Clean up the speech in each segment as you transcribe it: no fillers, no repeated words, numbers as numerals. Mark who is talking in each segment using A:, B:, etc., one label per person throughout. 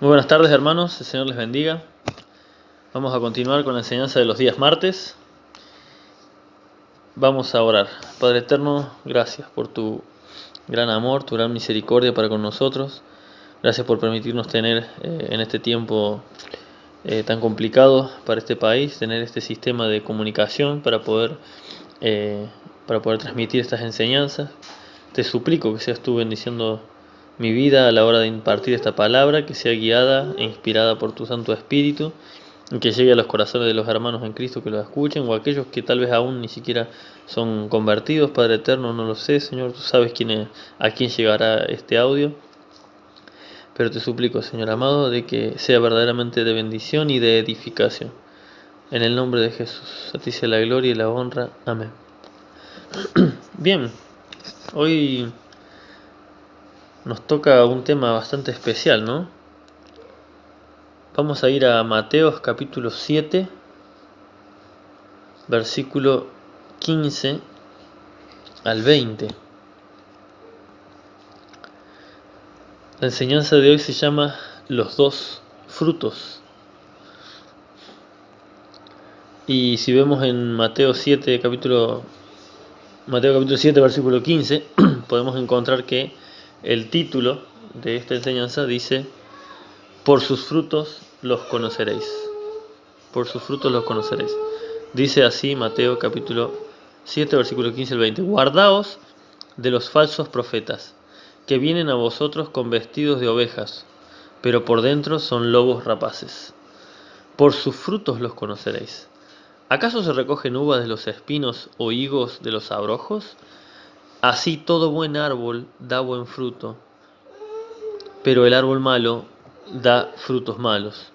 A: Muy buenas tardes, hermanos, el Señor les bendiga. Vamos a continuar con la enseñanza de los días martes. Vamos a orar. Padre eterno, gracias por tu gran amor, tu gran misericordia para con nosotros. Gracias por permitirnos tener en este tiempo tan complicado para este país, tener este sistema de comunicación eh, para poder transmitir estas enseñanzas. Te suplico que seas tú bendiciendo mi vida a la hora de impartir esta palabra, que sea guiada e inspirada por tu Santo Espíritu, y que llegue a los corazones de los hermanos en Cristo que lo escuchen, o aquellos que tal vez aún ni siquiera son convertidos. Padre eterno, no lo sé, Señor, tú sabes a quién llegará este audio, pero te suplico, Señor amado, de que sea verdaderamente de bendición y de edificación. En el nombre de Jesús, a ti sea la gloria y la honra. Amén. Bien, hoy nos toca un tema bastante especial, ¿no? Vamos a ir a Mateos capítulo 7, versículo 15 al 20. La enseñanza de hoy se llama los dos frutos. Y si vemos en Mateo capítulo 7, versículo 15, podemos encontrar que el título de esta enseñanza dice: por sus frutos los conoceréis. Por sus frutos los conoceréis. Dice así Mateo capítulo 7, versículo 15 al 20. Guardaos de los falsos profetas, que vienen a vosotros con vestidos de ovejas, pero por dentro son lobos rapaces. Por sus frutos los conoceréis. ¿Acaso se recogen uvas de los espinos o higos de los abrojos? Así todo buen árbol da buen fruto, pero el árbol malo da frutos malos.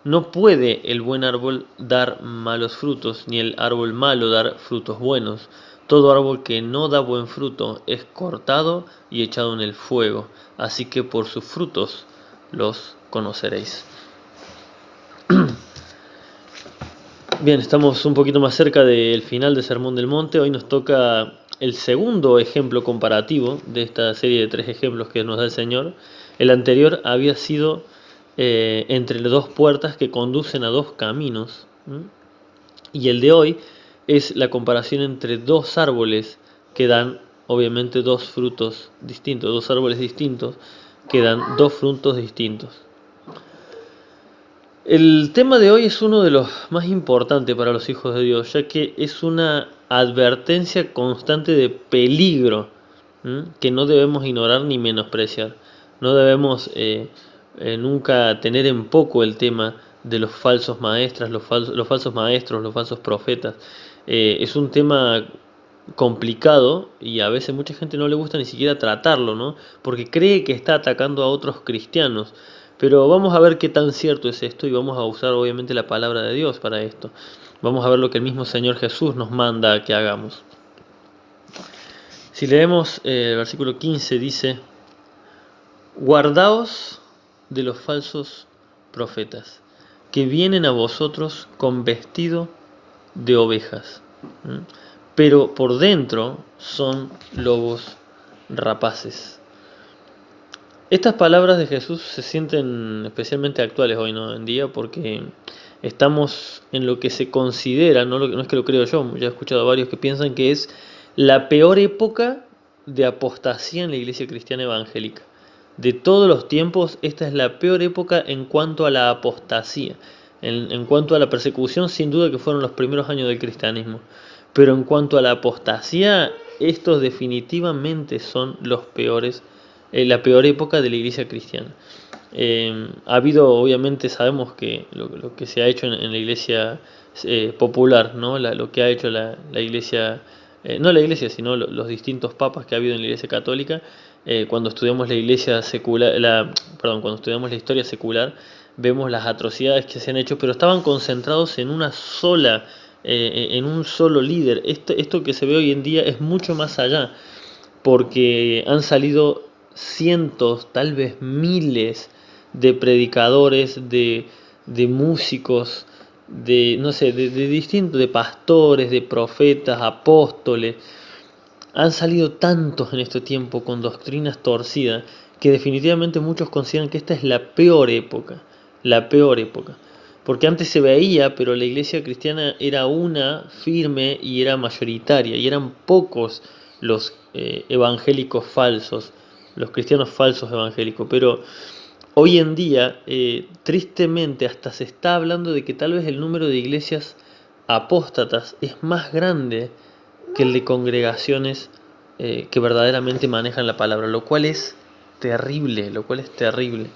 A: No puede el buen árbol dar malos frutos, ni el árbol malo dar frutos buenos. Todo árbol que no da buen fruto es cortado y echado en el fuego. Así que por sus frutos los conoceréis. Bien, estamos un poquito más cerca del final del Sermón del Monte. Hoy nos toca el segundo ejemplo comparativo de esta serie de 3 ejemplos que nos da el Señor. El anterior había sido entre las 2 puertas que conducen a 2 caminos. Y el de hoy es la comparación entre 2 árboles que dan obviamente 2 frutos distintos, 2 árboles distintos que dan 2 frutos distintos. El tema de hoy es uno de los más importantes para los hijos de Dios, ya que es una advertencia constante de peligro, que no debemos ignorar ni menospreciar. No debemos nunca tener en poco el tema de los falsos maestros, los falsos profetas. Es un tema complicado y a veces mucha gente no le gusta ni siquiera tratarlo, ¿no? Porque cree que está atacando a otros cristianos. Pero vamos a ver qué tan cierto es esto y vamos a usar obviamente la palabra de Dios para esto. Vamos a ver lo que el mismo Señor Jesús nos manda que hagamos. Si leemos el versículo 15 dice: guardaos de los falsos profetas, que vienen a vosotros con vestido de ovejas, pero por dentro son lobos rapaces. Estas palabras de Jesús se sienten especialmente actuales hoy, ¿no?, en día, porque estamos en lo que se considera, no es que lo creo yo, ya he escuchado a varios que piensan que es la peor época de apostasía en la iglesia cristiana evangélica. De todos los tiempos, esta es la peor época en cuanto a la apostasía. En cuanto a la persecución, sin duda que fueron los primeros años del cristianismo. Pero en cuanto a la apostasía, estos definitivamente son los peores, la peor época de la iglesia cristiana. Ha habido, obviamente, sabemos que lo que se ha hecho en la iglesia popular, ¿no? Lo que ha hecho la iglesia, no la iglesia, sino los distintos papas que ha habido en la iglesia católica. Cuando estudiamos la iglesia secular, cuando estudiamos la historia secular, vemos las atrocidades que se han hecho, pero estaban concentrados en una sola, en un solo líder. Esto que se ve hoy en día es mucho más allá, porque han salido cientos, tal vez miles de predicadores, de músicos, no sé, de distintos, de pastores, de profetas, apóstoles. Han salido tantos en este tiempo con doctrinas torcidas que definitivamente muchos consideran que esta es la peor época, la peor época. Porque antes se veía, pero la iglesia cristiana era una, firme y era mayoritaria, y eran pocos los evangélicos falsos, los cristianos falsos evangélicos. Pero hoy en día, tristemente, hasta se está hablando de que tal vez el número de iglesias apóstatas es más grande que el de congregaciones que verdaderamente manejan la palabra, lo cual es terrible, lo cual es terrible.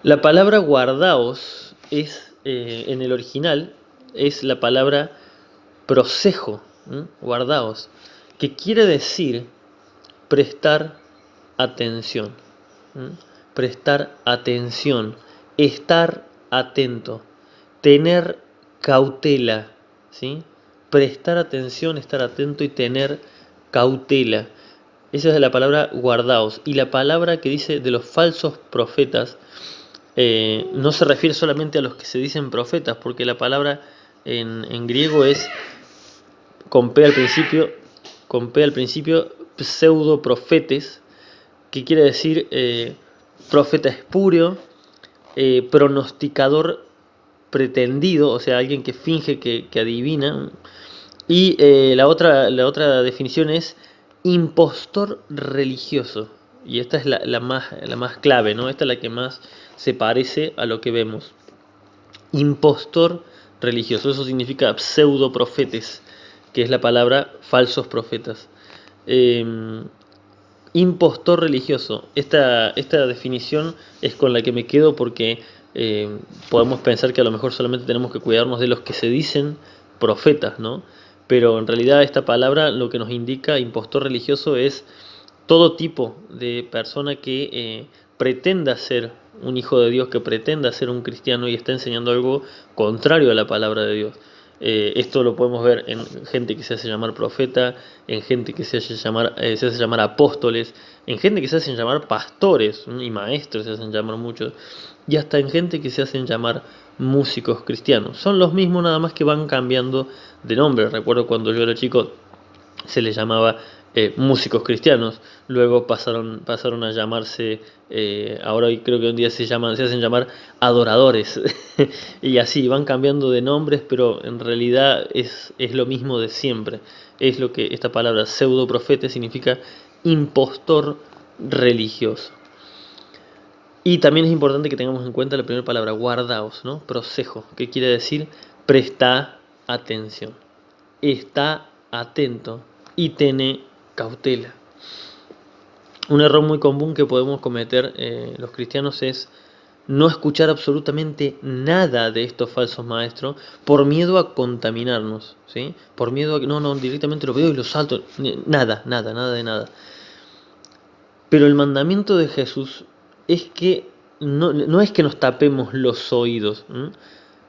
A: La palabra guardaos es, en el original, es la palabra prosejo, guardaos, que quiere decir prestar atención, prestar atención, estar atento, tener cautela, ¿sí? Prestar atención, estar atento y tener cautela. Esa es la palabra guardaos. Y la palabra que dice de los falsos profetas no se refiere solamente a los que se dicen profetas, porque la palabra en griego es con P al principio, pseudo profetes, que quiere decir profeta espurio, pronosticador pretendido, o sea, alguien que finge que adivina. Y la otra definición es impostor religioso. Y esta es la más clave, ¿no? Esta es la que más se parece a lo que vemos. Impostor religioso, eso significa pseudo profetes, que es la palabra falsos profetas. Impostor religioso. Esta definición es con la que me quedo porque podemos pensar que a lo mejor solamente tenemos que cuidarnos de los que se dicen profetas, ¿no? Pero en realidad esta palabra lo que nos indica, impostor religioso, es todo tipo de persona que pretenda ser un hijo de Dios, que pretenda ser un cristiano y está enseñando algo contrario a la palabra de Dios. Esto lo podemos ver en gente que se hace llamar profeta, en gente que se hace llamar apóstoles, en gente que se hacen llamar pastores y maestros, se hacen llamar muchos, y hasta en gente que se hacen llamar músicos cristianos. Son los mismos, nada más que van cambiando de nombre. Recuerdo cuando yo era chico se les llamaba músicos cristianos, luego pasaron a llamarse, ahora creo que un día se hacen llamar adoradores, y así van cambiando de nombres, pero en realidad es lo mismo de siempre. Es lo que esta palabra pseudo profeta significa impostor religioso. Y también es importante que tengamos en cuenta la primera palabra, guardaos, ¿no? Prosejo, que quiere decir presta atención, está atento y tiene cautela. Un error muy común que podemos cometer los cristianos es no escuchar absolutamente nada de estos falsos maestros por miedo a contaminarnos, ¿sí? Por miedo a que no, directamente lo veo y lo salto. Nada de nada. Pero el mandamiento de Jesús es que no es que nos tapemos los oídos,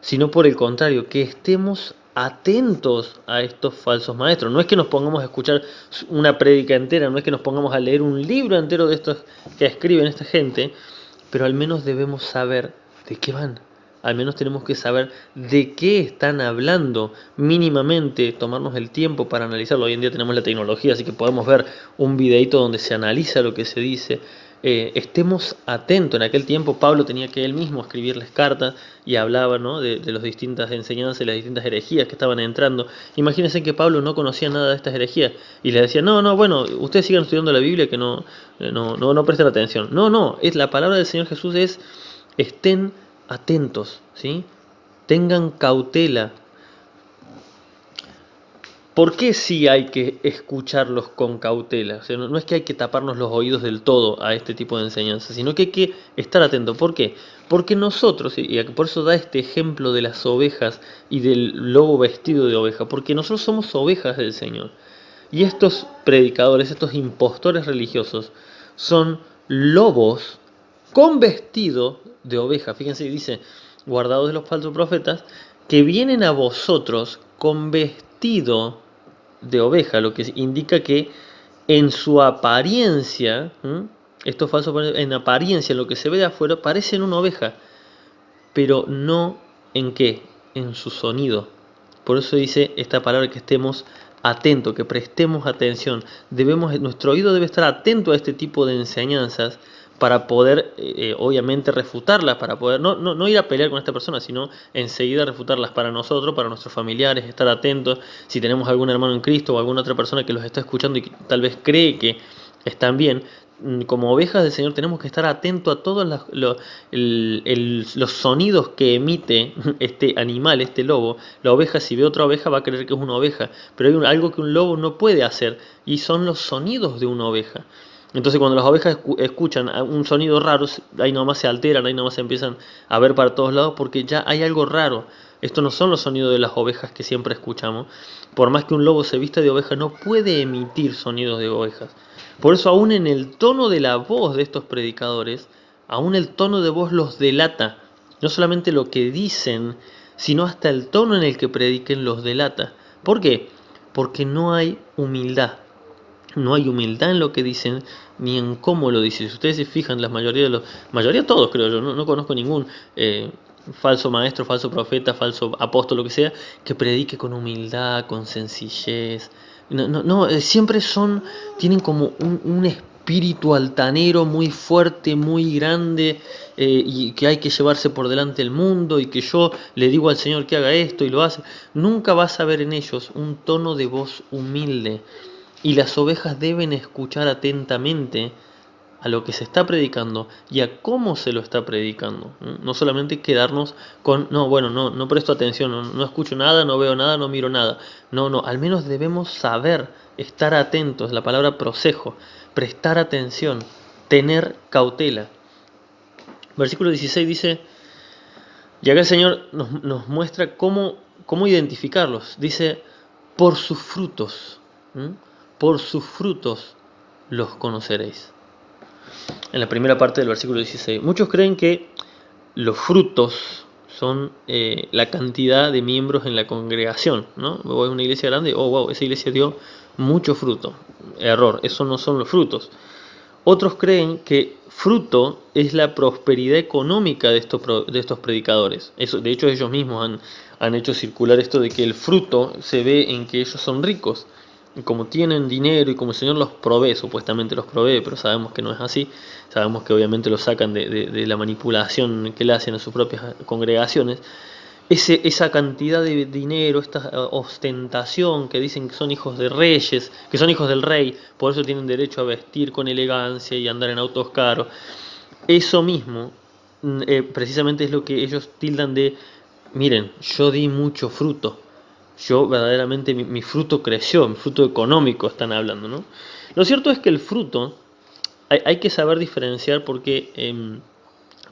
A: sino por el contrario, que estemos atentos a estos falsos maestros. No es que nos pongamos a escuchar una prédica entera, no es que nos pongamos a leer un libro entero de estos que escriben esta gente, pero al menos debemos saber de qué van. Al menos tenemos que saber de qué están hablando, mínimamente tomarnos el tiempo para analizarlo. Hoy en día tenemos la tecnología, así que podemos ver un videito donde se analiza lo que se dice. Estemos atentos. En aquel tiempo Pablo tenía que él mismo escribirles cartas y hablaba, ¿no?, de las distintas enseñanzas y las distintas herejías que estaban entrando. Imagínense que Pablo no conocía nada de estas herejías y les decía, bueno, ustedes sigan estudiando la Biblia, que no presten atención. Es la palabra del Señor Jesús es estén atentos, ¿sí? Tengan cautela. ¿Por qué sí hay que escucharlos con cautela? O sea, no es que hay que taparnos los oídos del todo a este tipo de enseñanza, sino que hay que estar atento. ¿Por qué? Porque nosotros, y por eso da este ejemplo de las ovejas y del lobo vestido de oveja, porque nosotros somos ovejas del Señor. Y estos predicadores, estos impostores religiosos, son lobos con vestido de oveja. Fíjense, dice, guardados de los falsos profetas, que vienen a vosotros con vestido de oveja, lo que indica que en su apariencia, estos falsos en apariencia, lo que se ve de afuera, parecen una oveja, pero no en qué, en su sonido. Por eso dice esta palabra que estemos atento, que prestemos atención. Nuestro oído debe estar atento a este tipo de enseñanzas para poder, obviamente, refutarlas, para poder no ir a pelear con esta persona, sino enseguida refutarlas para nosotros, para nuestros familiares, estar atentos. Si tenemos algún hermano en Cristo o alguna otra persona que los está escuchando y que tal vez cree que están bien, como ovejas del Señor tenemos que estar atentos a todos los sonidos que emite este animal, este lobo. La oveja, si ve otra oveja, va a creer que es una oveja, pero hay algo que un lobo no puede hacer, y son los sonidos de una oveja. Entonces cuando las ovejas escuchan un sonido raro, ahí nomás se alteran, ahí nomás se empiezan a ver para todos lados, porque ya hay algo raro. Estos no son los sonidos de las ovejas que siempre escuchamos. Por más que un lobo se vista de oveja, no puede emitir sonidos de ovejas. Por eso aún en el tono de la voz de estos predicadores, aún el tono de voz los delata. No solamente lo que dicen, sino hasta el tono en el que prediquen los delata. ¿Por qué? Porque no hay humildad. No hay humildad en lo que dicen ni en cómo lo dicen. Si ustedes se fijan, mayoría todos creo yo, no conozco ningún falso maestro, falso profeta, falso apóstol, lo que sea, que predique con humildad, con sencillez. Siempre tienen como un espíritu altanero muy fuerte, muy grande, y que hay que llevarse por delante el mundo, y que yo le digo al Señor que haga esto y lo hace. Nunca vas a ver en ellos un tono de voz humilde. Y las ovejas deben escuchar atentamente a lo que se está predicando y a cómo se lo está predicando. No solamente quedarnos con, no presto atención, no escucho nada, no veo nada, no miro nada. Al menos debemos saber, estar atentos, la palabra prosejo, prestar atención, tener cautela. Versículo 16 dice, y acá el Señor nos muestra cómo identificarlos. Dice, por sus frutos. Por sus frutos los conoceréis. En la primera parte del versículo 16. Muchos creen que los frutos son la cantidad de miembros en la congregación, ¿no? Voy a una iglesia grande, esa iglesia dio mucho fruto. Error, esos no son los frutos. Otros creen que fruto es la prosperidad económica de estos predicadores. De hecho, ellos mismos han hecho circular esto de que el fruto se ve en que ellos son ricos. Y como tienen dinero y como el Señor los provee, supuestamente los provee, pero sabemos que no es así. Sabemos que obviamente lo sacan de la manipulación que le hacen a sus propias congregaciones. Esa cantidad de dinero, esta ostentación que dicen que son hijos de reyes, que son hijos del rey, por eso tienen derecho a vestir con elegancia y andar en autos caros. Eso mismo, precisamente es lo que ellos tildan de, miren, yo di mucho fruto. Yo verdaderamente mi fruto creció, mi fruto económico están hablando, ¿no? Lo cierto es que el fruto hay que saber diferenciar porque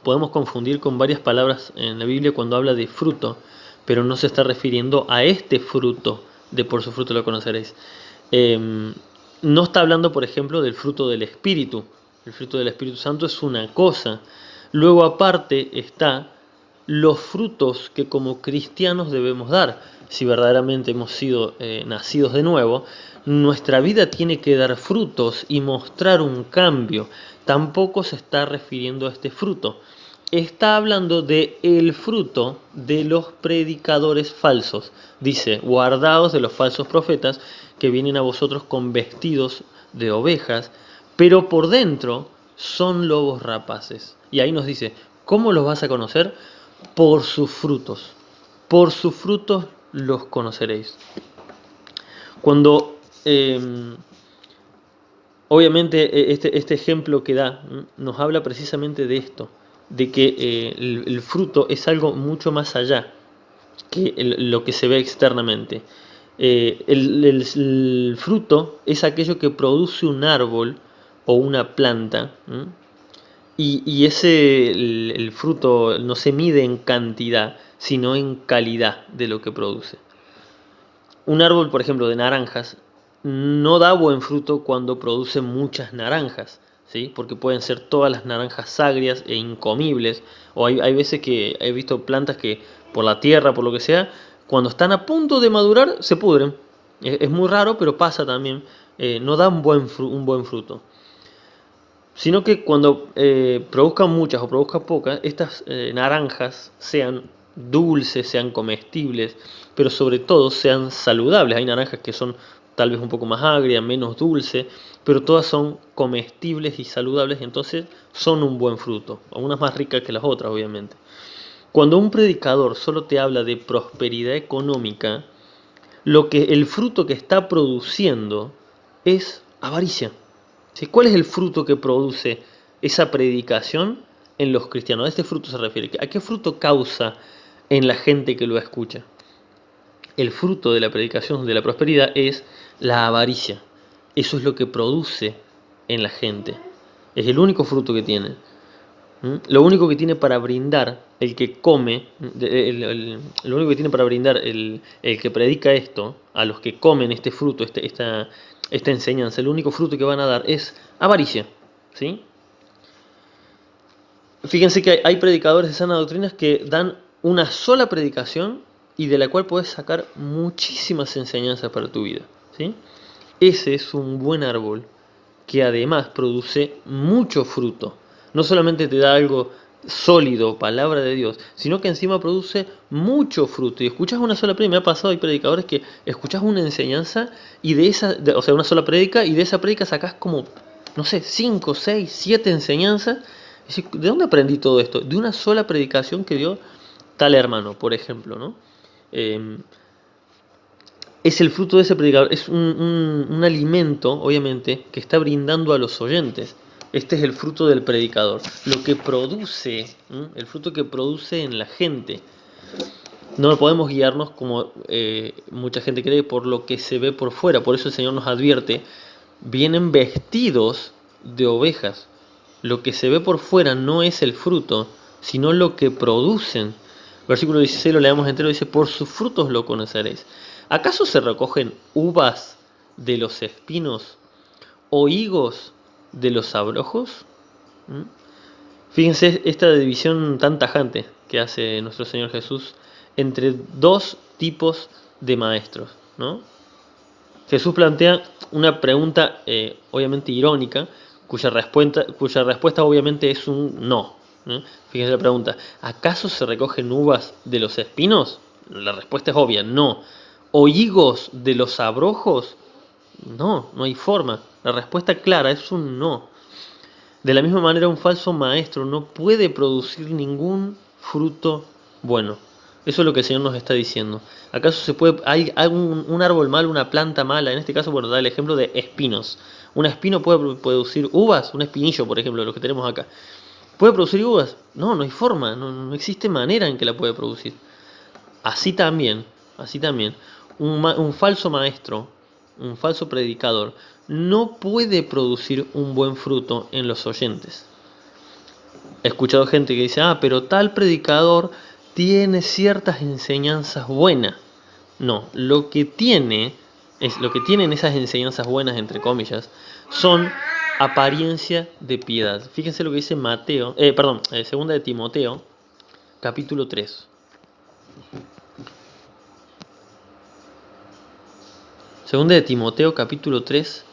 A: podemos confundir con varias palabras en la Biblia cuando habla de fruto, pero no se está refiriendo a este fruto de por su fruto lo conoceréis. No está hablando, por ejemplo, del fruto del Espíritu. El fruto del Espíritu Santo es una cosa. Luego aparte está los frutos que como cristianos debemos dar. Si verdaderamente hemos sido nacidos de nuevo, nuestra vida tiene que dar frutos y mostrar un cambio. Tampoco se está refiriendo a este fruto. Está hablando de el fruto de los predicadores falsos. Dice, guardaos de los falsos profetas que vienen a vosotros con vestidos de ovejas, pero por dentro son lobos rapaces. Y ahí nos dice, ¿cómo los vas a conocer? Por sus frutos. Por sus frutos los conoceréis. Cuando, obviamente, este ejemplo que da nos habla precisamente de esto, de que el fruto es algo mucho más allá que lo que se ve externamente. El fruto es aquello que produce un árbol o una planta, y el fruto no se mide en cantidad, sino en calidad de lo que produce. Un árbol, por ejemplo, de naranjas, no da buen fruto cuando produce muchas naranjas, ¿sí? Porque pueden ser todas las naranjas agrias e incomibles, o hay veces que he visto plantas que por la tierra, por lo que sea, cuando están a punto de madurar, se pudren. Es muy raro, pero pasa también. No dan un buen fruto. Sino que cuando produzcan muchas o produzcan pocas, estas naranjas sean dulces, sean comestibles, pero sobre todo sean saludables. Hay naranjas que son tal vez un poco más agria, menos dulce, pero todas son comestibles y saludables, entonces son un buen fruto, algunas más ricas que las otras, obviamente. Cuando un predicador solo te habla de prosperidad económica, el fruto que está produciendo es avaricia. ¿Sí? ¿Cuál es el fruto que produce esa predicación en los cristianos? A este fruto se refiere. ¿A qué fruto causa en la gente que lo escucha? El fruto de la predicación de la prosperidad es la avaricia. Eso es lo que produce en la gente. Es el único fruto que tiene. Lo único que tiene para brindar el que come, lo único que tiene para brindar el que predica esto, a los que comen este fruto, esta enseñanza, el único fruto que van a dar es avaricia. ¿Sí? Fíjense que hay predicadores de sana doctrina que dan una sola predicación y de la cual puedes sacar muchísimas enseñanzas para tu vida. ¿Sí? Ese es un buen árbol que además produce mucho fruto. No solamente te da algo sólido, palabra de Dios, sino que encima produce mucho fruto. Y escuchas una sola predica. Me ha pasado, hay predicadores que escuchas una enseñanza y o sea, una sola predica, y de esa predica sacás como, no sé, 5, 6, 7 enseñanzas. Y decís, ¿de dónde aprendí todo esto? De una sola predicación que dio tal hermano, por ejemplo, ¿no? Es el fruto de ese predicador, es un alimento, obviamente, que está brindando a los oyentes. Este es el fruto del predicador, lo que produce, el fruto que produce en la gente. No podemos guiarnos como mucha gente cree por lo que se ve por fuera. Por eso el Señor nos advierte, vienen vestidos de ovejas. Lo que se ve por fuera no es el fruto, sino lo que producen. Versículo 16 lo leemos entero, dice, por sus frutos lo conoceréis. ¿Acaso se recogen uvas de los espinos o higos de los abrojos? Fíjense esta división tan tajante que hace nuestro Señor Jesús entre dos tipos de maestros, ¿no? Jesús plantea una pregunta obviamente irónica, cuya respuesta obviamente es un no. Fíjense la pregunta, ¿acaso se recogen uvas de los espinos? La respuesta es obvia, no. ¿O higos de los abrojos? No, no hay forma. La respuesta clara es un no. De la misma manera, un falso maestro no puede producir ningún fruto bueno. Eso es lo que el Señor nos está diciendo. ¿Acaso hay un árbol malo, una planta mala? En este caso, bueno, da el ejemplo de espinos. ¿Un espino puede producir uvas? Un espinillo, por ejemplo, lo que tenemos acá. ¿Puede producir uvas? No, no hay forma, no existe manera en que la puede producir. Así también, un falso maestro, un falso predicador, no puede producir un buen fruto en los oyentes. He escuchado gente que dice, pero tal predicador tiene ciertas enseñanzas buenas. No, lo que tienen esas enseñanzas buenas, entre comillas, son apariencia de piedad. Fíjense lo que dice segunda de Timoteo, capítulo 3. Segunda de Timoteo, capítulo 3,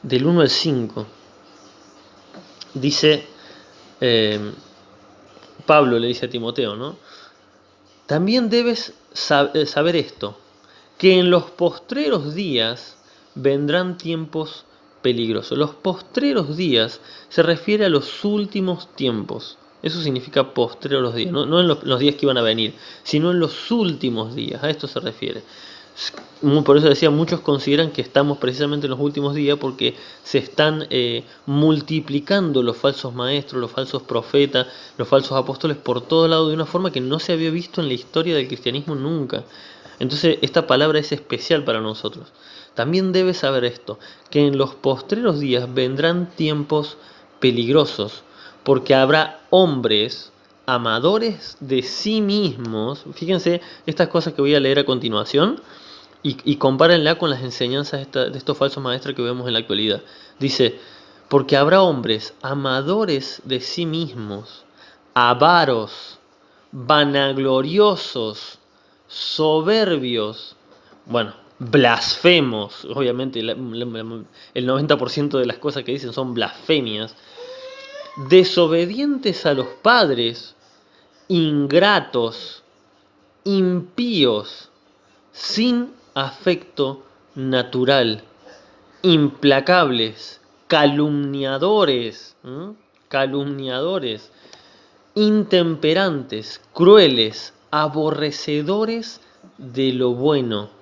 A: del 1 al 5. Dice, Pablo le dice a Timoteo, ¿no? También debes saber esto, que en los postreros días vendrán tiempos peligrosos. Los postreros días se refiere a los últimos tiempos. Eso significa postreros días, no en los días que iban a venir, sino en los últimos días. A esto se refiere. Por eso decía, muchos consideran que estamos precisamente en los últimos días porque se están multiplicando los falsos maestros, los falsos profetas, los falsos apóstoles por todo lado de una forma que no se había visto en la historia del cristianismo nunca. Entonces esta palabra es especial para nosotros. También debes saber esto, que en los postreros días vendrán tiempos peligrosos, porque habrá hombres amadores de sí mismos. Fíjense estas cosas que voy a leer a continuación y compárenla con las enseñanzas de estos falsos maestros que vemos en la actualidad. Dice, porque habrá hombres amadores de sí mismos, avaros, vanagloriosos, soberbios, bueno, blasfemos. Obviamente el 90% de las cosas que dicen son blasfemias, desobedientes a los padres, ingratos, impíos, sin afecto natural, implacables, calumniadores, calumniadores, intemperantes, crueles, aborrecedores de lo bueno.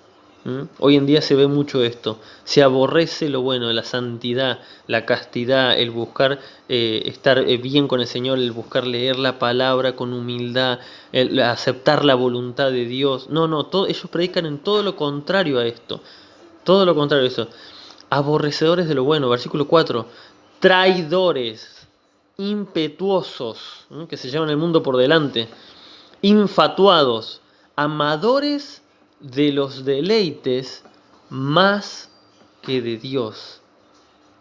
A: Hoy en día se ve mucho esto, se aborrece lo bueno, la santidad, la castidad, el buscar estar bien con el Señor, el buscar leer la palabra con humildad, el aceptar la voluntad de Dios. No, ellos predican en todo lo contrario a esto, todo lo contrario a eso. Aborrecedores de lo bueno, versículo 4, traidores, impetuosos, que se llevan el mundo por delante, infatuados, amadores de los deleites más que de Dios.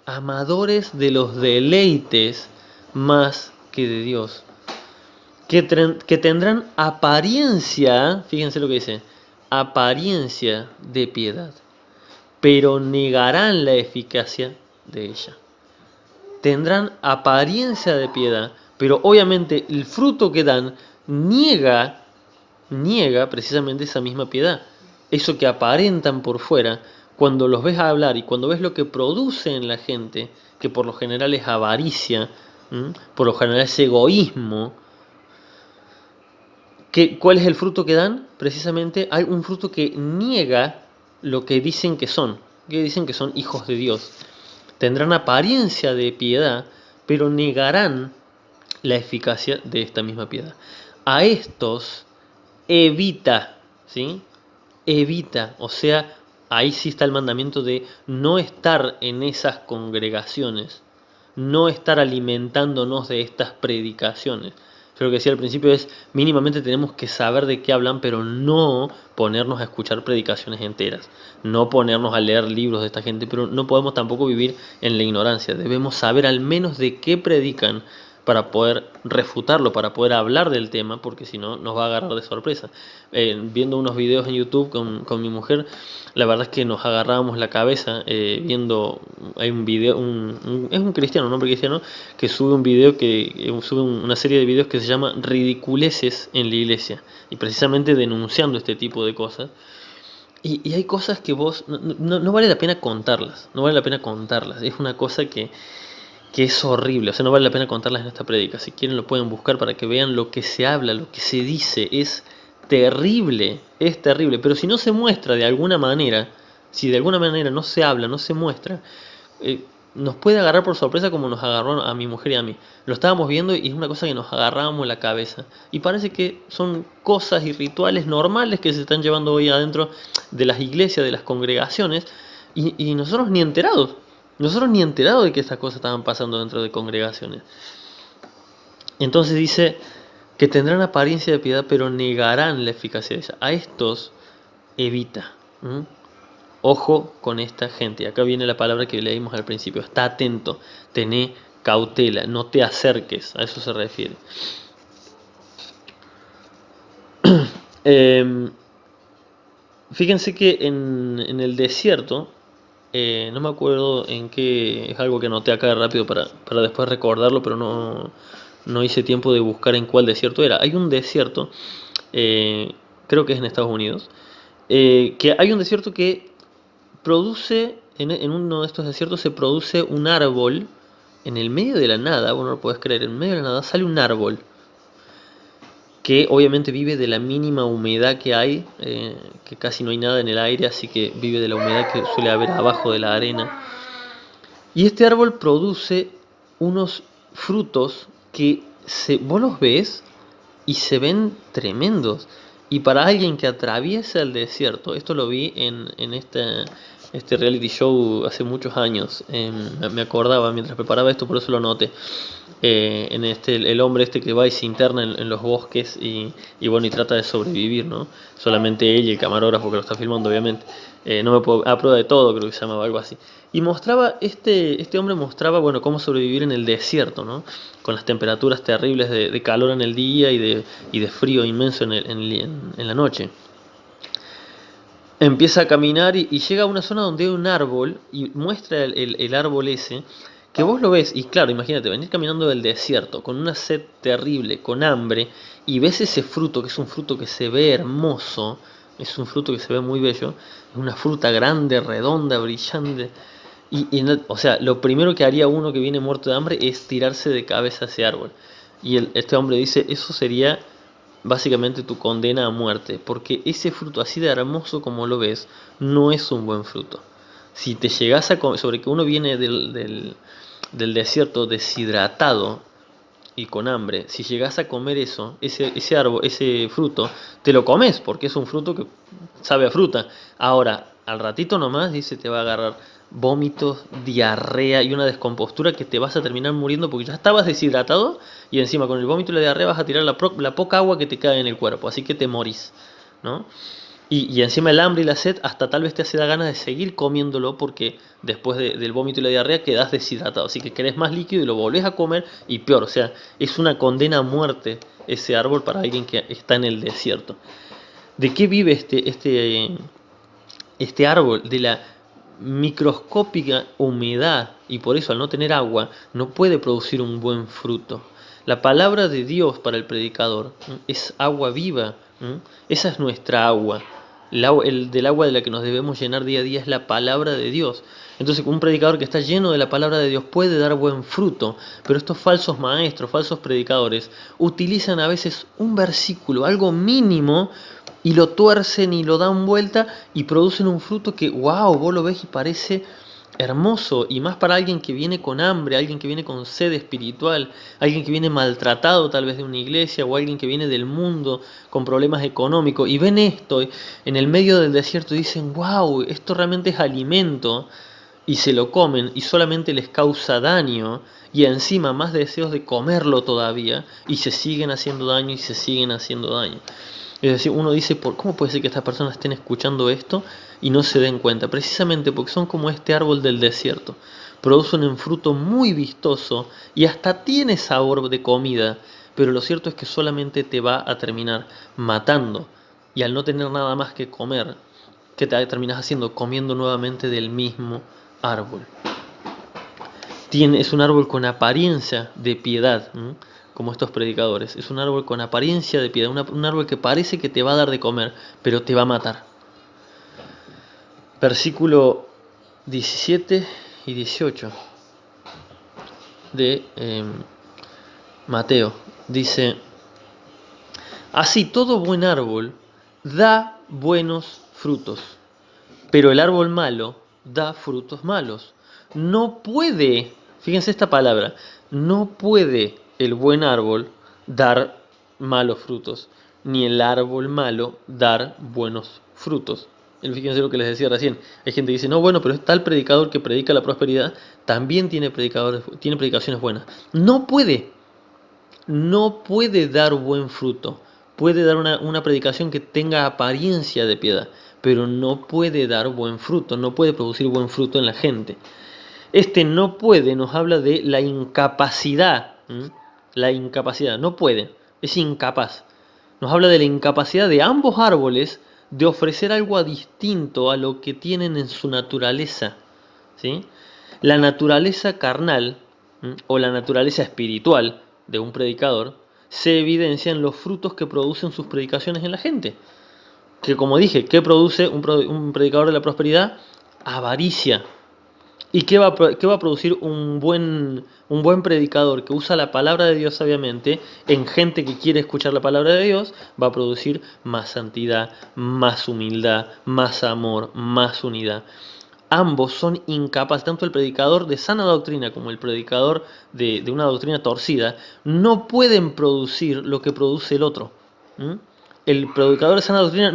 A: Amadores de los deleites más que de Dios. Que tendrán apariencia, fíjense lo que dice, apariencia de piedad, pero negarán la eficacia de ella. Tendrán apariencia de piedad, pero obviamente el fruto que dan niega precisamente esa misma piedad. Eso que aparentan por fuera, cuando los ves hablar y cuando ves lo que produce en la gente, que por lo general es avaricia, por lo general es egoísmo, ¿cuál es el fruto que dan? Precisamente hay un fruto que niega lo que dicen que son hijos de Dios. Tendrán apariencia de piedad, pero negarán la eficacia de esta misma piedad. A estos evita, ¿sí? Evita, o sea, ahí sí está el mandamiento de no estar en esas congregaciones, no estar alimentándonos de estas predicaciones. Yo lo que decía al principio es, mínimamente tenemos que saber de qué hablan, pero no ponernos a escuchar predicaciones enteras, no ponernos a leer libros de esta gente, pero no podemos tampoco vivir en la ignorancia. Debemos saber al menos de qué predican para poder refutarlo, para poder hablar del tema, porque si no nos va a agarrar de sorpresa. Viendo unos videos en YouTube con mi mujer, la verdad es que nos agarrábamos la cabeza viendo, hay un video, es un cristiano, un hombre cristiano, que sube un video, sube una serie de videos que se llama Ridiculeces en la Iglesia, y precisamente denunciando este tipo de cosas. Y hay cosas que vos, no vale la pena contarlas, no vale la pena contarlas, es una cosa que es horrible, o sea, no vale la pena contarlas en esta prédica. Si quieren lo pueden buscar para que vean lo que se habla, lo que se dice, es terrible, pero si no se muestra de alguna manera, si de alguna manera no se habla, no se muestra, nos puede agarrar por sorpresa como nos agarró a mi mujer y a mí. Lo estábamos viendo y es una cosa que nos agarrábamos la cabeza. Y parece que son cosas y rituales normales que se están llevando hoy adentro de las iglesias, de las congregaciones, y nosotros ni enterados. Nosotros ni enterados de que estas cosas estaban pasando dentro de congregaciones. Entonces dice que tendrán apariencia de piedad, pero negarán la eficacia de ella. A estos evita. Ojo con esta gente. Acá viene la palabra que leímos al principio. Está atento, tené cautela, no te acerques. A eso se refiere. Fíjense que en el desierto, no me acuerdo en qué, es algo que anoté acá rápido para después recordarlo, pero no hice tiempo de buscar en cuál desierto era. Hay un desierto, creo que es en Estados Unidos, que hay un desierto que produce, en uno de estos desiertos se produce un árbol, en el medio de la nada, vos no lo podés creer, en medio de la nada sale un árbol, que obviamente vive de la mínima humedad que hay, que casi no hay nada en el aire, así que vive de la humedad que suele haber abajo de la arena. Y este árbol produce unos frutos que vos los ves y se ven tremendos. Y para alguien que atraviesa el desierto, esto lo vi en este reality show hace muchos años, me acordaba mientras preparaba esto, por eso lo noté. El hombre que va y se interna en los bosques y bueno, y trata de sobrevivir, ¿no? Solamente él y el camarógrafo que lo está filmando, obviamente. No me puedo, a prueba de todo, creo que se llamaba algo así. Y mostraba, este hombre mostraba, bueno, cómo sobrevivir en el desierto, ¿no? Con las temperaturas terribles de calor en el día y de frío inmenso en la noche. Empieza a caminar y llega a una zona donde hay un árbol y muestra el árbol ese, que vos lo ves, y claro, imagínate, venir caminando del desierto con una sed terrible, con hambre, y ves ese fruto, que es un fruto que se ve hermoso, Es un fruto que se ve muy bello, es una fruta grande, redonda, brillante. O sea, lo primero que haría uno que viene muerto de hambre es tirarse de cabeza a ese árbol. Y este hombre dice, eso sería básicamente tu condena a muerte, porque ese fruto así de hermoso como lo ves, no es un buen fruto. Si te llegas a comer, sobre que uno viene del desierto deshidratado y con hambre, si llegas a comer eso, ese árbol, ese fruto, te lo comes, porque es un fruto que sabe a fruta. Ahora, al ratito nomás, dice, te va a agarrar vómitos, diarrea y una descompostura que te vas a terminar muriendo porque ya estabas deshidratado y encima con el vómito y la diarrea vas a tirar la poca agua que te cae en el cuerpo, así que te morís, ¿no? Y encima el hambre y la sed hasta tal vez te hace da ganas de seguir comiéndolo porque después del vómito y la diarrea quedás deshidratado. Así que querés más líquido y lo volvés a comer y peor. O sea, es una condena a muerte ese árbol para alguien que está en el desierto. ¿De qué vive este árbol? De la microscópica humedad y por eso al no tener agua no puede producir un buen fruto. La palabra de Dios para el predicador es agua viva. Esa es nuestra agua. Del agua de la que nos debemos llenar día a día es la palabra de Dios. Entonces un predicador que está lleno de la palabra de Dios puede dar buen fruto, pero estos falsos maestros, falsos predicadores, utilizan a veces un versículo, algo mínimo, y lo tuercen y lo dan vuelta y producen un fruto que, wow, vos lo ves y parece hermoso, y más para alguien que viene con hambre, alguien que viene con sed espiritual, alguien que viene maltratado tal vez de una iglesia o alguien que viene del mundo con problemas económicos y ven esto en el medio del desierto y dicen, wow, esto realmente es alimento y se lo comen y solamente les causa daño y encima más deseos de comerlo todavía y se siguen haciendo daño y se siguen haciendo daño. Es decir, uno dice, ¿cómo puede ser que estas personas estén escuchando esto y no se den cuenta? Precisamente porque son como este árbol del desierto. Producen un fruto muy vistoso y hasta tiene sabor de comida, pero lo cierto es que solamente te va a terminar matando. Y al no tener nada más que comer, ¿qué te terminas haciendo? Comiendo nuevamente del mismo árbol. Es un árbol con apariencia de piedad, como estos predicadores. Es un árbol con apariencia de piedad, un árbol que parece que te va a dar de comer, pero te va a matar. Versículo 17 y 18 de Mateo. Dice, así todo buen árbol da buenos frutos, pero el árbol malo da frutos malos. No puede, fíjense esta palabra, no puede el buen árbol dar malos frutos, ni el árbol malo dar buenos frutos. Fíjense lo que les decía recién. Hay gente que dice, no, bueno, pero es tal predicador que predica la prosperidad, también tiene predicaciones buenas. No puede dar buen fruto. Puede dar una predicación que tenga apariencia de piedad, pero no puede dar buen fruto, no puede producir buen fruto en la gente. Este no puede nos habla de la incapacidad. La incapacidad, no puede, es incapaz. Nos habla de la incapacidad de ambos árboles de ofrecer algo distinto a lo que tienen en su naturaleza. ¿Sí? La naturaleza carnal o la naturaleza espiritual de un predicador se evidencia en los frutos que producen sus predicaciones en la gente. Que como dije, ¿qué produce un predicador de la prosperidad? Avaricia. ¿Y qué va a producir un buen predicador que usa la palabra de Dios sabiamente en gente que quiere escuchar la palabra de Dios? Va a producir más santidad, más humildad, más amor, más unidad. Ambos son incapaces, tanto el predicador de sana doctrina como el predicador de una doctrina torcida, no pueden producir lo que produce el otro. El predicador de sana doctrina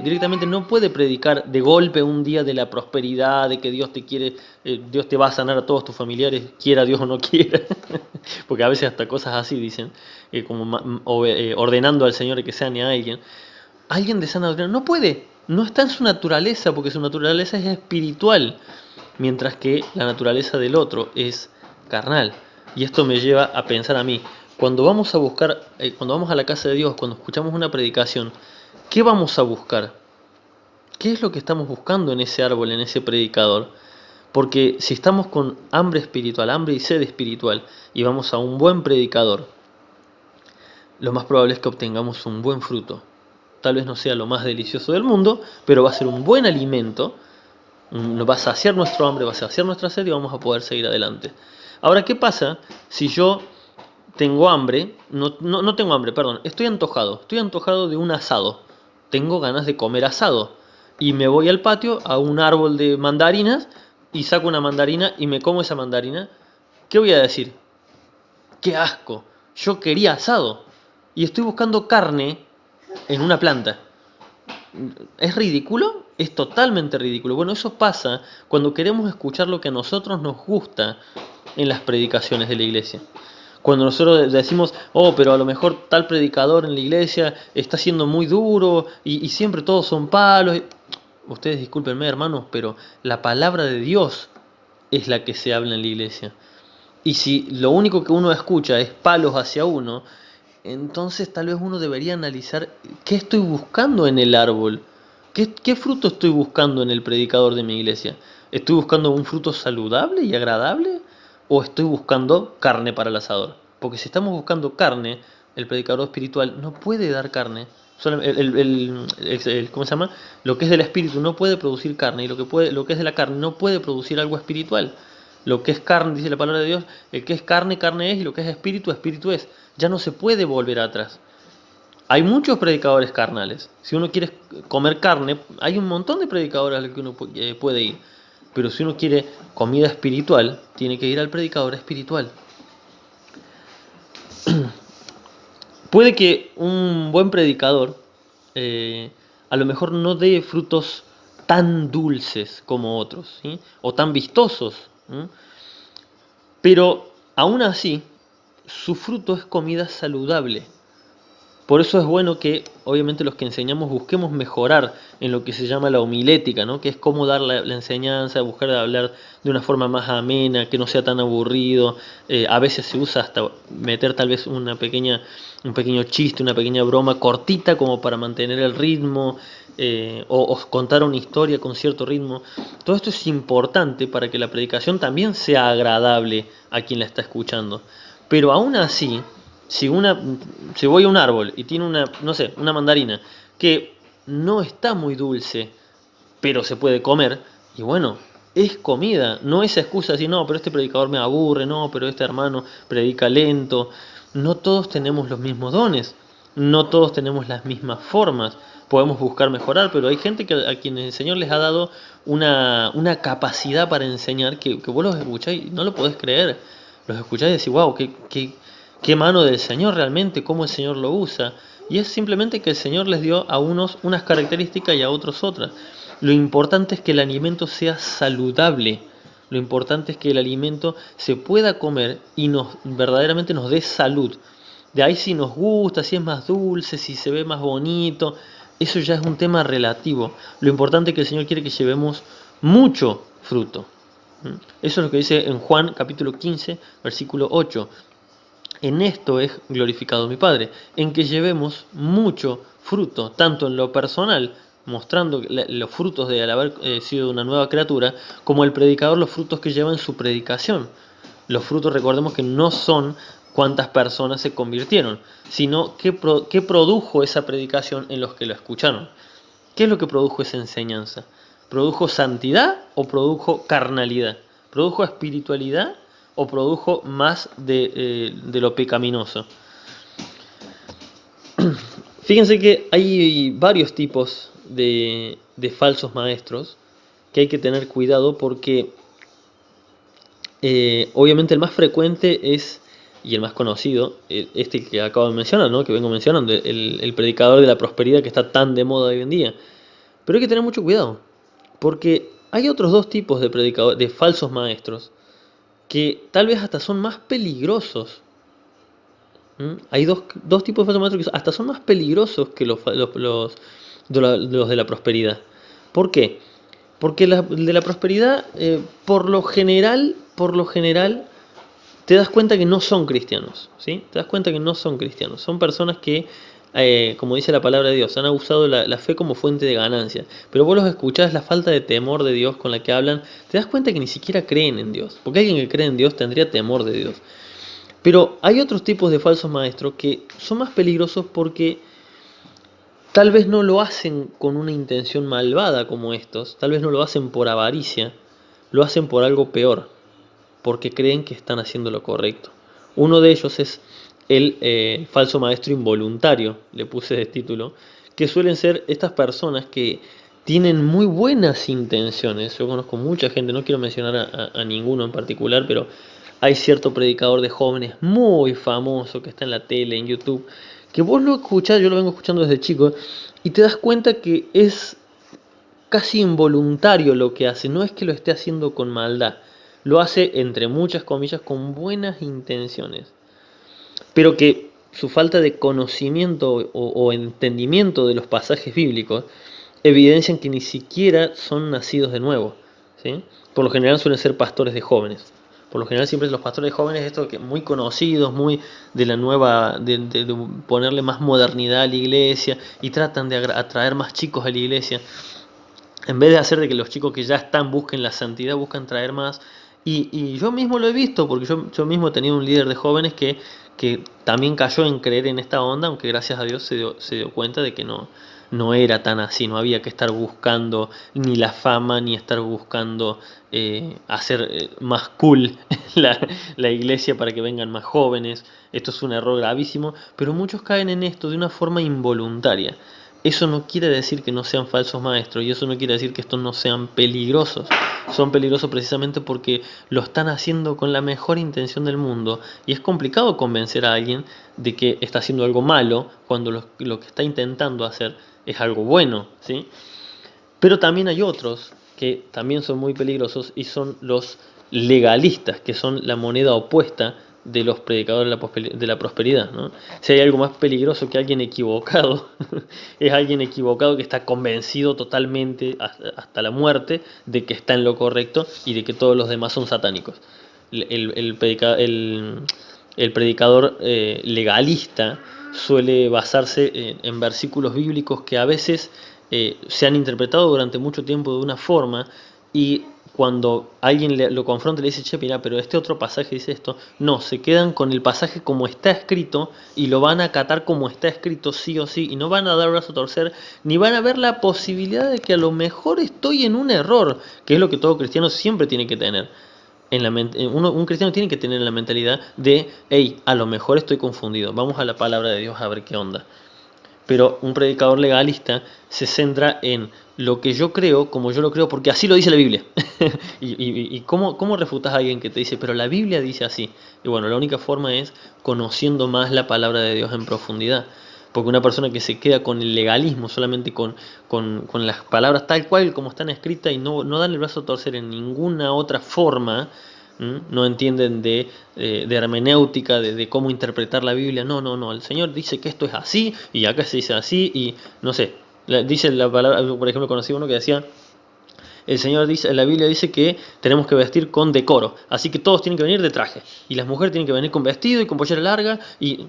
A: directamente no puede predicar de golpe un día de la prosperidad, de que Dios te quiere, Dios te va a sanar a todos tus familiares, quiera Dios o no quiera. Porque a veces hasta cosas así dicen, como ordenando al Señor que sane a alguien. Alguien de sana doctrina no puede, no está en su naturaleza, porque su naturaleza es espiritual, mientras que la naturaleza del otro es carnal. Y esto me lleva a pensar a mí, cuando vamos a buscar, cuando vamos a la casa de Dios, cuando escuchamos una predicación, ¿qué vamos a buscar? ¿Qué es lo que estamos buscando en ese árbol, en ese predicador? Porque si estamos con hambre espiritual, hambre y sed espiritual, y vamos a un buen predicador, lo más probable es que obtengamos un buen fruto. tal vez no sea lo más delicioso del mundo, pero va a ser un buen alimento, va a saciar nuestro hambre, va a saciar nuestra sed y vamos a poder seguir adelante. Ahora, ¿qué pasa si yo tengo hambre? No tengo hambre, perdón, estoy antojado de un asado, tengo ganas de comer asado y me voy al patio a un árbol de mandarinas y saco una mandarina y me como esa mandarina. ¿Qué voy a decir? ¡Qué asco! Yo quería asado y estoy buscando carne en una planta. ¿Es ridículo? Es totalmente ridículo. Bueno, eso pasa cuando queremos escuchar lo que a nosotros nos gusta en las predicaciones de la iglesia. Cuando nosotros decimos, oh, pero a lo mejor tal predicador en la iglesia está siendo muy duro y siempre todos son palos. Ustedes discúlpenme, hermanos, pero la palabra de Dios es la que se habla en la iglesia. Y si lo único que uno escucha es palos hacia uno, entonces tal vez uno debería analizar qué estoy buscando en el árbol, qué fruto estoy buscando en el predicador de mi iglesia. ¿Estoy buscando un fruto saludable y agradable o estoy buscando carne para el asador? Porque si estamos buscando carne, el predicador espiritual no puede dar carne. ¿Cómo se llama? Lo que es del espíritu no puede producir carne y lo que es de la carne no puede producir algo espiritual. Lo que es carne, dice la palabra de Dios, el que es carne, carne es, y lo que es espíritu, espíritu es. Ya no se puede volver atrás. Hay muchos predicadores carnales. Si uno quiere comer carne, hay un montón de predicadores a los que uno puede ir. Pero si uno quiere comida espiritual, tiene que ir al predicador espiritual. Puede que un buen predicador a lo mejor no dé frutos tan dulces como otros, ¿sí? O tan vistosos, ¿sí? Pero aún así, su fruto es comida saludable. Por eso es bueno que, obviamente, los que enseñamos busquemos mejorar en lo que se llama la homilética, ¿no? Que es cómo dar la enseñanza, buscar hablar de una forma más amena, que no sea tan aburrido. A veces se usa hasta meter tal vez un pequeño chiste, una pequeña broma cortita como para mantener el ritmo, o contar una historia con cierto ritmo. Todo esto es importante para que la predicación también sea agradable a quien la está escuchando. Pero aún así, si voy a un árbol y tiene una mandarina que no está muy dulce, pero se puede comer, y bueno, es comida, no es excusa decir, no, pero este predicador me aburre, no, pero este hermano predica lento. No todos tenemos los mismos dones, no todos tenemos las mismas formas. Podemos buscar mejorar, pero hay gente a quienes el Señor les ha dado una capacidad para enseñar que vos los escucháis y no lo podés creer. Los escucháis y decís, wow, qué mano del Señor realmente, cómo el Señor lo usa. Y es simplemente que el Señor les dio a unos unas características y a otros otras. Lo importante es que el alimento sea saludable. Lo importante es que el alimento se pueda comer y verdaderamente nos dé salud. De ahí si nos gusta, si es más dulce, si se ve más bonito, eso ya es un tema relativo. Lo importante es que el Señor quiere que llevemos mucho fruto. Eso es lo que dice en Juan capítulo 15, versículo 8. En esto es glorificado mi Padre, en que llevemos mucho fruto, tanto en lo personal, mostrando los frutos de al haber sido una nueva criatura, como el predicador los frutos que lleva en su predicación. Los frutos, recordemos que no son cuántas personas se convirtieron, sino qué produjo esa predicación en los que lo escucharon. ¿Qué es lo que produjo esa enseñanza? ¿Produjo santidad o produjo carnalidad? ¿Produjo espiritualidad o produjo más de lo pecaminoso? Fíjense que hay varios tipos de falsos maestros que hay que tener cuidado porque obviamente el más frecuente es, y el más conocido, este que acabo de mencionar, ¿no? Que vengo mencionando, el predicador de la prosperidad que está tan de moda hoy en día. Pero hay que tener mucho cuidado, porque hay otros dos tipos de predicadores, de falsos maestros, que tal vez hasta son más peligrosos. Hay dos tipos de falsos maestros que hasta son más peligrosos que los de la prosperidad. ¿Por qué? Porque de la prosperidad, por lo general, te das cuenta que no son cristianos, ¿sí? Te das cuenta que no son cristianos. Son personas que, como dice la palabra de Dios, han usado la fe como fuente de ganancia. Pero vos los escuchás, la falta de temor de Dios con la que hablan, te das cuenta que ni siquiera creen en Dios. Porque alguien que cree en Dios tendría temor de Dios. Pero hay otros tipos de falsos maestros que son más peligrosos porque tal vez no lo hacen con una intención malvada como estos, tal vez no lo hacen por avaricia, lo hacen por algo peor, porque creen que están haciendo lo correcto. Uno de ellos es el falso maestro involuntario, le puse de título, que suelen ser estas personas que tienen muy buenas intenciones. Yo conozco mucha gente, no quiero mencionar a ninguno en particular, pero hay cierto predicador de jóvenes muy famoso que está en la tele, en YouTube, que vos lo escuchás, yo lo vengo escuchando desde chico, y te das cuenta que es casi involuntario lo que hace, no es que lo esté haciendo con maldad, lo hace entre muchas comillas con buenas intenciones, pero que su falta de conocimiento o entendimiento de los pasajes bíblicos evidencian que ni siquiera son nacidos de nuevo, ¿sí? Por lo general suelen ser pastores de jóvenes. Por lo general siempre los pastores de jóvenes, esto que muy conocidos, muy de la nueva, de ponerle más modernidad a la iglesia y tratan de atraer más chicos a la iglesia. En vez de hacer de que los chicos que ya están busquen la santidad, buscan traer más. Y yo mismo lo he visto, porque yo mismo he tenido un líder de jóvenes que también cayó en creer en esta onda, aunque gracias a Dios se dio cuenta de que no era tan así, no había que estar buscando ni la fama, ni estar buscando hacer más cool la iglesia para que vengan más jóvenes. Esto es un error gravísimo, pero muchos caen en esto de una forma involuntaria. Eso no quiere decir que no sean falsos maestros y eso no quiere decir que estos no sean peligrosos. Son peligrosos precisamente porque lo están haciendo con la mejor intención del mundo y es complicado convencer a alguien de que está haciendo algo malo cuando lo que está intentando hacer es algo bueno, ¿sí? Pero también hay otros que también son muy peligrosos y son los legalistas, que son la moneda opuesta de los predicadores de la prosperidad, ¿no? Si hay algo más peligroso que alguien equivocado, es alguien equivocado que está convencido totalmente hasta la muerte de que está en lo correcto y de que todos los demás son satánicos. El predicador legalista suele basarse en versículos bíblicos que a veces se han interpretado durante mucho tiempo de una forma y cuando alguien lo confronta y le dice, che, mira, pero este otro pasaje dice esto, no, se quedan con el pasaje como está escrito y lo van a acatar como está escrito sí o sí y no van a dar brazo a torcer ni van a ver la posibilidad de que a lo mejor estoy en un error, que es lo que todo cristiano siempre tiene que tener. Un cristiano tiene que tener la mentalidad de, hey, a lo mejor estoy confundido, vamos a la palabra de Dios a ver qué onda. Pero un predicador legalista se centra en lo que yo creo, como yo lo creo, porque así lo dice la Biblia. ¿Y cómo refutas a alguien que te dice, pero la Biblia dice así? Y bueno, la única forma es conociendo más la palabra de Dios en profundidad. Porque una persona que se queda con el legalismo, solamente con las palabras tal cual como están escritas y no dan el brazo a torcer en ninguna otra forma, no entienden de hermenéutica, de cómo interpretar la Biblia. No, el Señor dice que esto es así y acá se dice así y no sé. Dice la palabra, por ejemplo, conocí uno que decía, el Señor dice, la Biblia dice que tenemos que vestir con decoro, así que todos tienen que venir de traje y las mujeres tienen que venir con vestido y con pollera larga y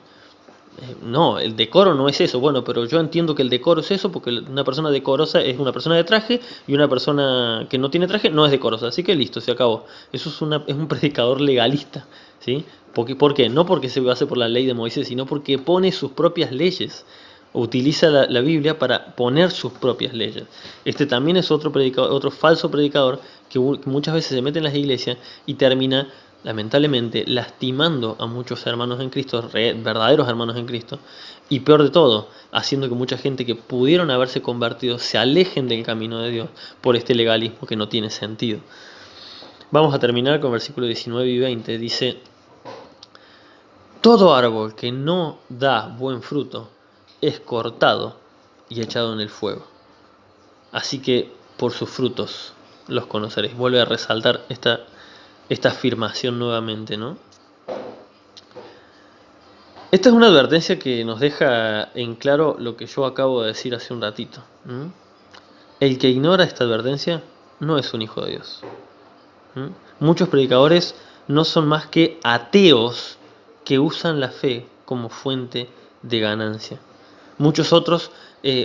A: no, el decoro no es eso. Bueno, pero yo entiendo que el decoro es eso porque una persona decorosa es una persona de traje y una persona que no tiene traje no es decorosa. Así que listo, se acabó. Eso es un predicador legalista, ¿sí? ¿Por qué? No porque se base por la ley de Moisés, sino porque pone sus propias leyes. Utiliza la Biblia para poner sus propias leyes. Este también es otro predicador, otro falso predicador que muchas veces se mete en las iglesias y termina lamentablemente lastimando a muchos hermanos en Cristo, verdaderos hermanos en Cristo, y peor de todo, haciendo que mucha gente que pudieron haberse convertido se alejen del camino de Dios por este legalismo que no tiene sentido. Vamos a terminar con versículos 19 y 20. Dice, todo árbol que no da buen fruto es cortado y echado en el fuego. Así que por sus frutos los conoceréis. Vuelve a resaltar esta afirmación nuevamente, ¿no? Esta es una advertencia que nos deja en claro lo que yo acabo de decir hace un ratito. El que ignora esta advertencia no es un hijo de Dios. Muchos predicadores no son más que ateos que usan la fe como fuente de ganancia. Muchos otros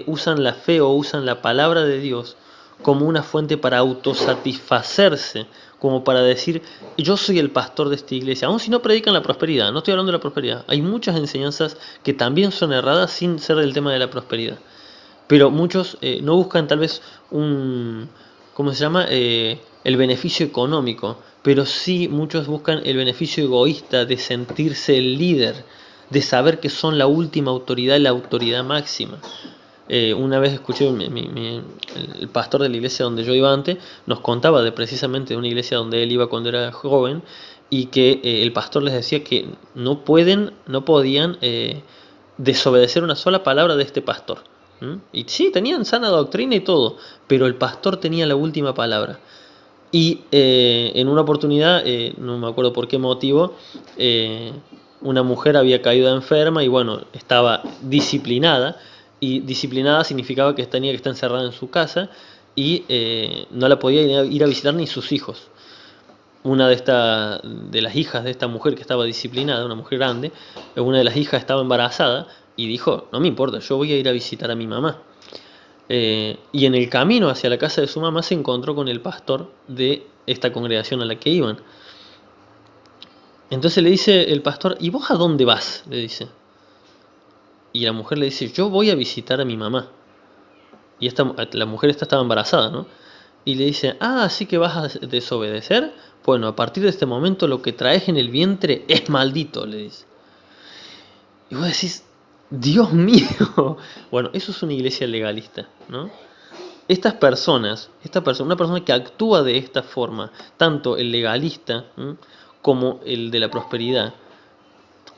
A: usan la fe o usan la palabra de Dios como una fuente para autosatisfacerse, como para decir, yo soy el pastor de esta iglesia, aun si no predican la prosperidad, no estoy hablando de la prosperidad. Hay muchas enseñanzas que también son erradas sin ser del tema de la prosperidad. Pero muchos no buscan tal vez un, ¿cómo se llama? El beneficio económico, pero sí muchos buscan el beneficio egoísta de sentirse el líder, de saber que son la última autoridad y la autoridad máxima. Una vez escuché el pastor de la iglesia donde yo iba antes, nos contaba de precisamente de una iglesia donde él iba cuando era joven, y que el pastor les decía que no podían desobedecer una sola palabra de este pastor. Y sí, tenían sana doctrina y todo, pero el pastor tenía la última palabra. Y en una oportunidad, no me acuerdo por qué motivo, una mujer había caído enferma y bueno, estaba disciplinada. Y disciplinada significaba que tenía que estar encerrada en su casa y no la podía ir a visitar ni sus hijos. Una de las hijas de esta mujer que estaba disciplinada, una mujer grande, una de las hijas estaba embarazada y dijo, no me importa, yo voy a ir a visitar a mi mamá. Y en el camino hacia la casa de su mamá se encontró con el pastor de esta congregación a la que iban. Entonces le dice el pastor, ¿y vos a dónde vas? Le dice. Y la mujer le dice, yo voy a visitar a mi mamá. Y la mujer estaba embarazada, ¿no? Y le dice, ¿así que vas a desobedecer? Bueno, a partir de este momento lo que traes en el vientre es maldito, le dice. Y vos decís, Dios mío. Bueno, eso es una iglesia legalista, ¿no? Una persona que actúa de esta forma, tanto el legalista como el de la prosperidad,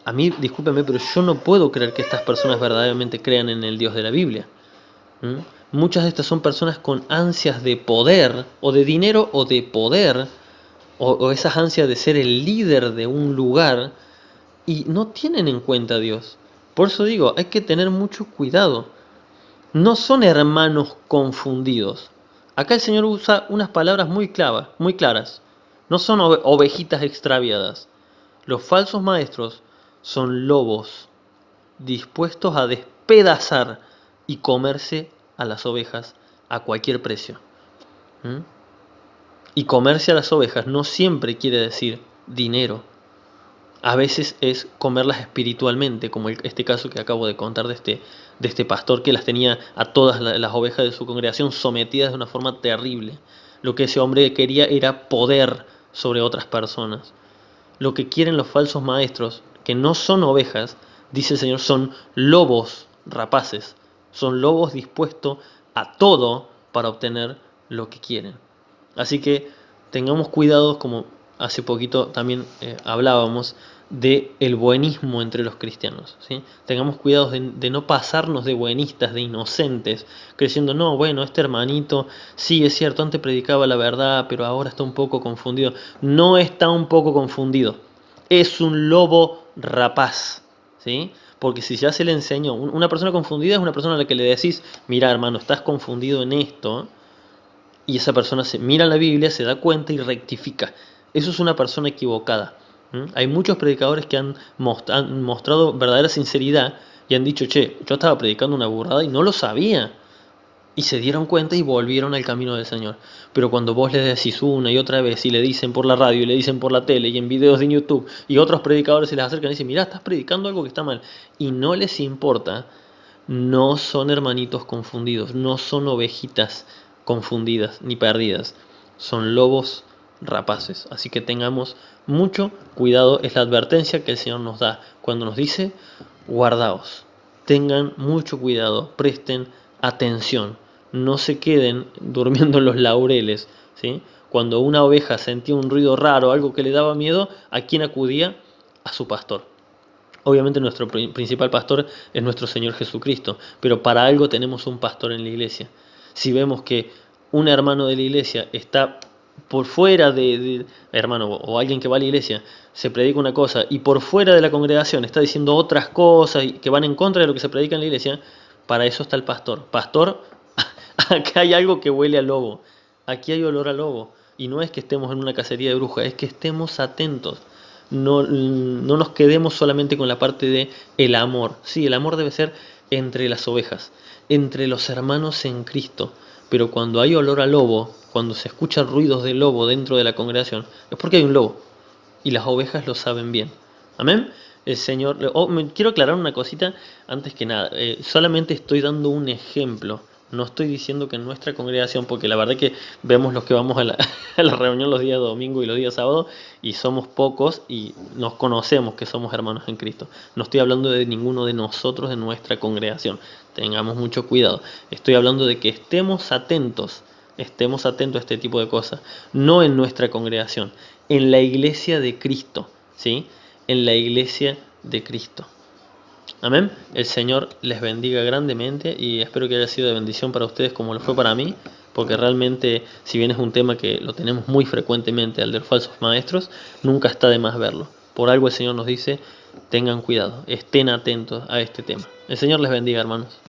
A: a mí, discúlpeme, pero yo no puedo creer que estas personas verdaderamente crean en el Dios de la Biblia. Muchas de estas son personas con ansias de poder, o de dinero, o de poder, o esas ansias de ser el líder de un lugar, y no tienen en cuenta a Dios. Por eso digo, hay que tener mucho cuidado. No son hermanos confundidos. Acá el Señor usa unas palabras muy claras. No son ovejitas extraviadas. Los falsos maestros son lobos dispuestos a despedazar y comerse a las ovejas a cualquier precio. Y comerse a las ovejas no siempre quiere decir dinero. A veces es comerlas espiritualmente, como este caso que acabo de contar de este pastor que las tenía a todas las ovejas de su congregación sometidas de una forma terrible. Lo que ese hombre quería era poder sobre otras personas. Lo que quieren los falsos maestros, que no son ovejas, dice el Señor, son lobos rapaces. Son lobos dispuestos a todo para obtener lo que quieren. Así que tengamos cuidado, como hace poquito también hablábamos, de el buenismo entre los cristianos, ¿sí? Tengamos cuidado de no pasarnos de buenistas, de inocentes, creyendo, no, bueno, este hermanito, sí, es cierto, antes predicaba la verdad, pero ahora está un poco confundido. No está un poco confundido, es un lobo rapaz, ¿sí? Porque si ya se le enseñó, una persona confundida es una persona a la que le decís, mira hermano, estás confundido en esto, y esa persona se mira la Biblia, se da cuenta y rectifica. Eso es una persona equivocada. Hay muchos predicadores que han mostrado verdadera sinceridad y han dicho, che, yo estaba predicando una burrada y no lo sabía. Y se dieron cuenta y volvieron al camino del Señor. Pero cuando vos le decís una y otra vez y le dicen por la radio y le dicen por la tele y en videos de YouTube y otros predicadores se les acercan y dicen, mirá, estás predicando algo que está mal, y no les importa, no son hermanitos confundidos, no son ovejitas confundidas ni perdidas, son lobos rapaces. Así que tengamos mucho cuidado, es la advertencia que el Señor nos da cuando nos dice, guardaos, tengan mucho cuidado, presten atención, no se queden durmiendo en los laureles, ¿sí? Cuando una oveja sentía un ruido raro, algo que le daba miedo, ¿a quién acudía? A su pastor. Obviamente nuestro principal pastor es nuestro Señor Jesucristo, pero para algo tenemos un pastor en la iglesia. Si vemos que un hermano de la iglesia está por fuera hermano o alguien que va a la iglesia, se predica una cosa y por fuera de la congregación está diciendo otras cosas que van en contra de lo que se predica en la iglesia, para eso está el pastor. Pastor, acá hay algo que huele a lobo, aquí hay olor a lobo, y no es que estemos en una cacería de brujas, es que estemos atentos. No nos quedemos solamente con la parte de el amor. Sí, el amor debe ser entre las ovejas, entre los hermanos en Cristo. Pero cuando hay olor a lobo, cuando se escuchan ruidos de lobo dentro de la congregación, es porque hay un lobo. Y las ovejas lo saben bien. Amén. El Señor, quiero aclarar una cosita antes que nada. Solamente estoy dando un ejemplo. No estoy diciendo que en nuestra congregación, porque la verdad que vemos los que vamos a la, a la reunión los días domingo y los días sábado y somos pocos y nos conocemos que somos hermanos en Cristo. No estoy hablando de ninguno de nosotros de nuestra congregación. Tengamos mucho cuidado. Estoy hablando de que estemos atentos a este tipo de cosas. No en nuestra congregación, en la iglesia de Cristo, ¿sí? En la iglesia de Cristo. Amén. El Señor les bendiga grandemente y espero que haya sido de bendición para ustedes como lo fue para mí, porque realmente, si bien es un tema que lo tenemos muy frecuentemente, al de los falsos maestros, nunca está de más verlo. Por algo el Señor nos dice, tengan cuidado, estén atentos a este tema. El Señor les bendiga, hermanos.